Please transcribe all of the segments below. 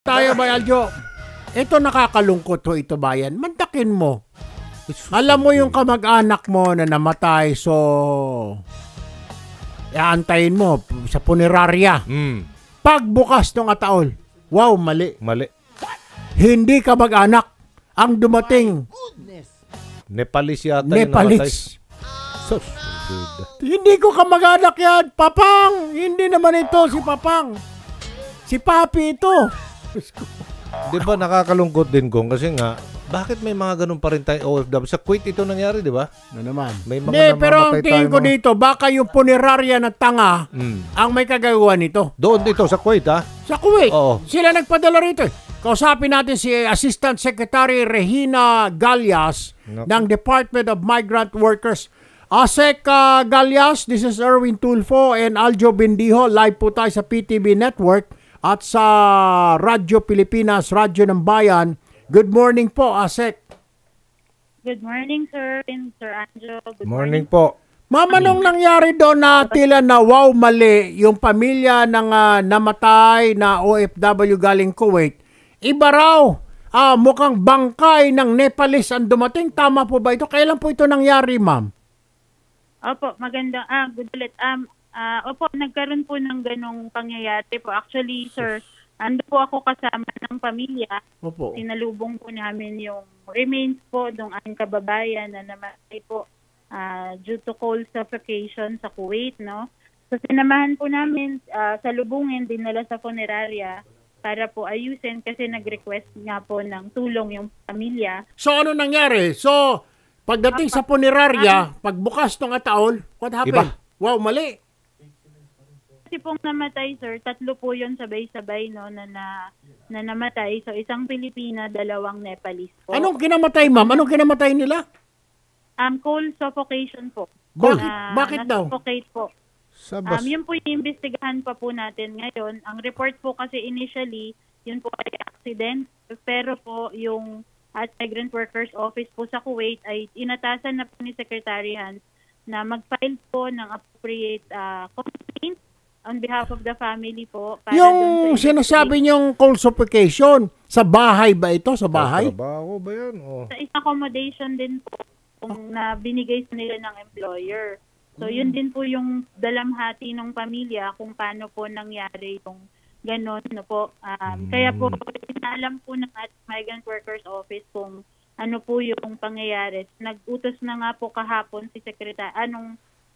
Tayo ba, Aljo? Ito nakakalungkot ho ito, bayan. Mantakin mo. Alam mo yung kamag-anak mo na namatay, so aantayin mo sa punerarya. Pagbukas ng ataol, wow, mali. Mali. Hindi kamag-anak ang dumating. Nepalese yata Nepalese. So, hindi ko kamag-anak yan, Papang. Hindi naman ito si Papang. Si Papi ito. di ba nakakalungkot din kung kasi nga, bakit may mga ganun pa rin tayo OFW? Sa Kuwait ito nangyari, di ba? Ano naman? May mga Hindi, pero ang tingin ko mga... dito, baka yung punerarya na tanga ang may kagagawa nito. Doon dito, sa Kuwait, ha? Sa Kuwait. Oo. Sila nagpadala rito. Kausapin natin si Assistant Secretary Regina Gallas ng Department of Migrant Workers. Asek Gallas, this is Erwin Tulfo and Aljo Bendijo. Live po tayo sa PTV Network at sa Radyo Pilipinas, Radyo ng Bayan. Good morning po, Asek. Good morning, sir. And Sir Anjo. Good Morning po. Ma'am, anong nangyari doon na tila na wow mali yung pamilya ng namatay na OFW galing Kuwait? Iba raw, mukhang bangkay ng Nepalese ang dumating. Tama po ba ito? Kailan po ito nangyari, ma'am? Opo, magandang, good ulit. Opo, nagkaroon po ng ganong pangyayari po. Actually, sir, ando po ako kasama ng pamilya. Opo. Sinalubong po namin yung remains po ng aming kababayan na namatay po due to coal suffocation sa Kuwait, no? So, sinamahan po namin sa lubungin, dinala sa funeraria para po ayusin kasi nag-request nga po ng tulong yung pamilya. So, ano nangyari? So, pagdating sa punerarya, pagbukas ng ataol, what happened? Iba. Wow, mali. Kasi pong namatay, sir, 3 po yun sabay-sabay, no, na namatay. So, isang Pilipina, 2 Nepalese po. Anong kinamatay, ma'am? Anong kinamatay nila? Coal suffocation po. Bakit daw? Na-suffocate po. Sabas. Yun po yung investigahan pa po natin ngayon. Ang report po kasi initially, yun po ay accident. Pero po yung at Migrant Workers Office po sa Kuwait ay inatasan na po ni Secretary Hans na mag-file po ng appropriate complaint on behalf of the family po. Para Yung sinasabi niyong coal suffocation, sa bahay ba ito? Sa bahay? Trabaho ba yan? Oh. Sa accommodation din po kung na binigay sa nila ng employer. So, yun din po yung dalamhati ng pamilya kung paano po nangyari yung ganon. No po. Kaya po, inaalam po ng Migrant Workers Office kung ano po yung pangyayari. Nag-utos na nga po kahapon si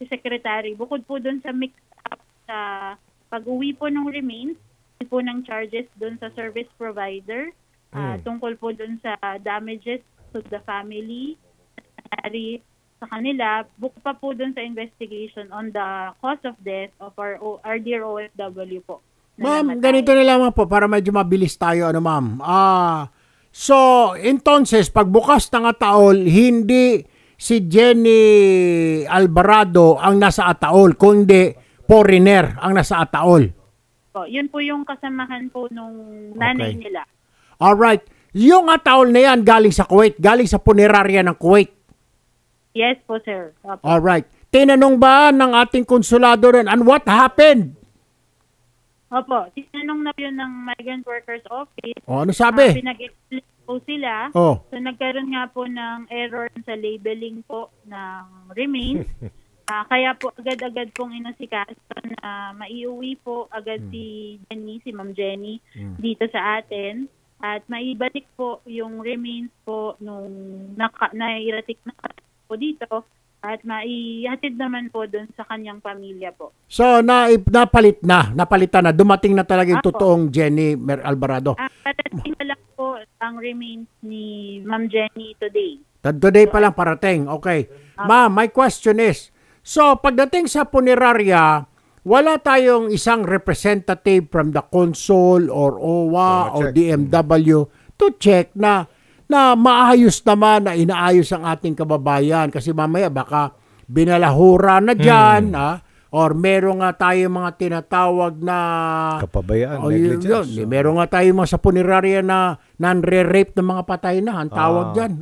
Secretary. Bukod po dun sa mix-up sa pag-uwi po ng remains, po ng charges dun sa service provider, tungkol po dun sa damages to the family, sa kanila, bukod pa po dun sa investigation on the cause of death of our dear OFW po. Ma'am, ganito na lamang po para medyo mabilis tayo, ano ma'am. So, entonces, pagbukas ng ataol, hindi si Jenny Alvarado ang nasa ataol, kundi foreigner ang nasa ataol. Po, yun po yung kasamahan po nung nanay nila. Alright. Yung ataol na yan galing sa Kuwait, galing sa punerarya ng Kuwait. Yes po, sir. Opo. Alright. Tinanong ba ng ating konsulado rin, and what happened? Opo. Tinanong na yun ng Migrant Workers Office. O, ano sabi? Pinag-explain po sila. Oh. So, nagkaroon nga po ng error sa labeling po ng remains. Kaya po agad-agad pong inasikaso na maiuwi po agad si Ma'am Jenny, dito sa atin. At maibalik po yung remains po nung nairatik na po dito at maihatid naman po doon sa kanyang pamilya po. So, napalitan na. Dumating na talaga yung totoong Jenny Alvarado. Parating na lang po ang remains ni Ma'am Jenny today. Today pa lang parating. Okay. Ma'am, my question is, so pagdating sa punerarya, wala tayong isang representative from the consul or OWA or DMW to check na maayos naman, na inaayos ang ating kababayan. Kasi mamaya baka binalahura na dyan, or meron nga tayo mga tinatawag na kapabayaan, negligence. Meron nga tayo mga sa punerarya na nanre-rape ng mga patay na, ang tawag dyan.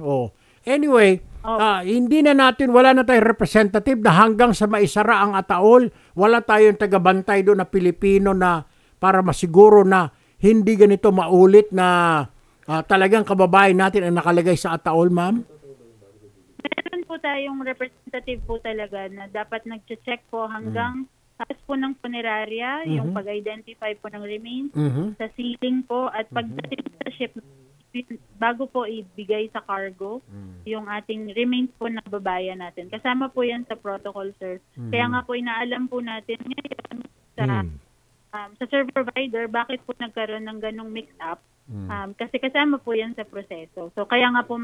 Anyway, wala na tayong representative na hanggang sa maisara ang ataol, wala tayong tagabantay doon na Pilipino na para masiguro na hindi ganito maulit na talagang kababayan natin ang nakalagay sa ataol, ma'am? Meron po tayong representative po talaga na dapat nag-check po hanggang taas po ng punerarya, yung pag-identify po ng remains, sa ceiling po, at pagdating sa ship, bago po ibigay sa cargo, yung ating remains po na babayan natin. Kasama po yan sa protocol, sir. Kaya nga po inaalam po natin ngayon sa service provider, bakit po nagkaroon ng ganong mix-up. Kasi kasama po yan sa proseso. So kaya nga po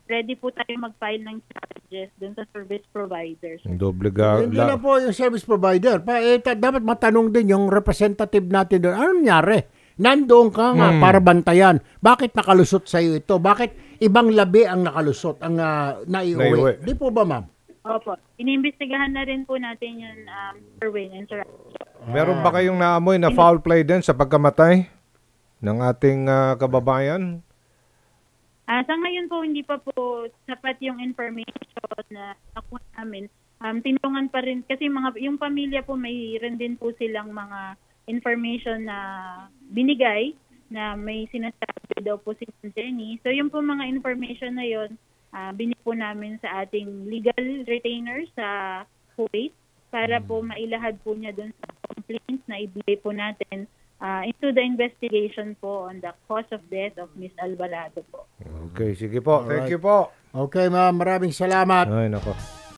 ready po tayo mag-file ng charges dun sa service providers. Doble Hindi na po yung service provider. Dapat matanong din yung representative natin doon. Anong nangyari? Nandoon ka nga para bantayan. Bakit nakalusot sa iyo ito? Bakit ibang labi ang nakalusot, ang naiuwi? Di po ba, ma'am? Opo. Iniimbestigahan na rin po natin yung Erwin and Sir. Meron ba kayong naamoy na foul play din sa pagkamatay ng ating kababayan? Sa ngayon po, hindi pa po sapat yung information na nakuha namin. Tinulungan pa rin, kasi yung pamilya po, may rin din po silang mga information na binigay na may sinasabi daw po si Jenny. So yung po mga information na yun, binig po namin sa ating legal retainer sa Kuwait para po mailahad po niya dun sa complaints na ibigay po natin into the investigation po on the cause of death of Miss Alvarado po. Okay, sige po. Thank you po. Okay, ma'am. Maraming salamat. Ay, nako.